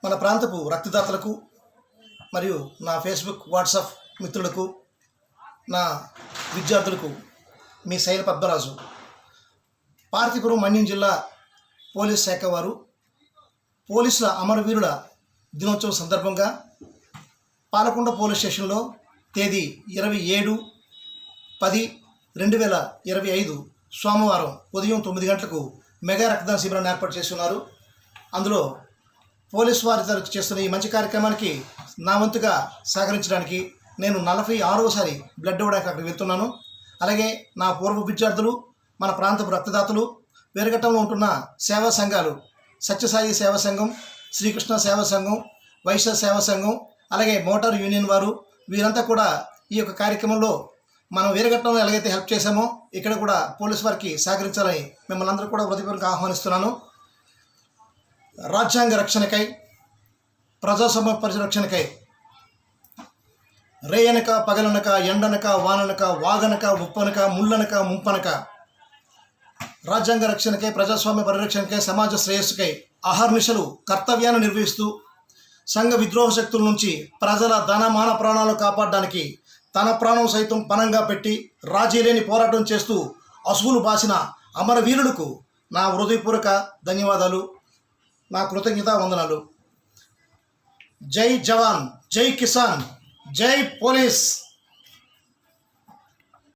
మన ప్రాంతపు రక్తదాతలకు మరియు నా ఫేస్బుక్ వాట్సాప్ మిత్రులకు నా విద్యార్థులకు మీ శైల పద్మరాజు. పార్తీపురం మన్యం జిల్లా పోలీస్ శాఖ వారు పోలీసుల అమరవీరుల దినోత్సవం సందర్భంగా పాలకొండ పోలీస్ స్టేషన్లో తేదీ 27/10/2025 సోమవారం ఉదయం 9 గంటలకు మెగా రక్తదాన శిబిరాన్ని ఏర్పాటు చేస్తున్నారు. అందులో పోలీసు వారి తరఫు చేస్తున్న ఈ మంచి కార్యక్రమానికి నా వంతుగా సహకరించడానికి నేను 46వసారి బ్లడ్ ఇవ్వడానికి అక్కడికి వెళ్తున్నాను. అలాగే నా పూర్వ విద్యార్థులు, మన ప్రాంతపు రక్తదాతలు, వేరగట్టంలో ఉంటున్న సేవా సంఘాలు, సత్యసాయి సేవా సంఘం, శ్రీకృష్ణ సేవా సంఘం, వైశ్య సేవా సంఘం, అలాగే మోటార్ యూనియన్ వారు, వీరంతా కూడా ఈ యొక్క కార్యక్రమంలో మనం వీరఘట్టంలో ఎలాగైతే హెల్ప్ చేశామో ఇక్కడ కూడా పోలీసు వారికి సహకరించాలని మిమ్మల్ని అందరూ కూడా హృదయపూర్వకంగా ఆహ్వానిస్తున్నాను. రాజ్యాంగ రక్షణకై, ప్రజాస్వామ్య పరిరక్షణకై రేయనక పగలనక ఎండనక వాననక వాగనక ఉప్పనక ముళ్ళనక ముంపనక రాజ్యాంగ రక్షణకై, ప్రజాస్వామ్య పరిరక్షణకై, సమాజ శ్రేయస్సుకై అహర్నిశలు కర్తవ్యాన్ని నిర్వహిస్తూ సంఘ విద్రోహ శక్తుల నుంచి ప్రజల ధనమాన ప్రాణాలు కాపాడడానికి తన ప్రాణం సైతం పణంగా పెట్టి రాజీ లేని పోరాటం చేస్తూ అసువులు బాసిన అమరవీరులకు నా హృదయపూర్వక ధన్యవాదాలు, నా కృతజ్ఞతా వందనాలు. జై జవాన్, జై కిసాన్, జై పోలీస్.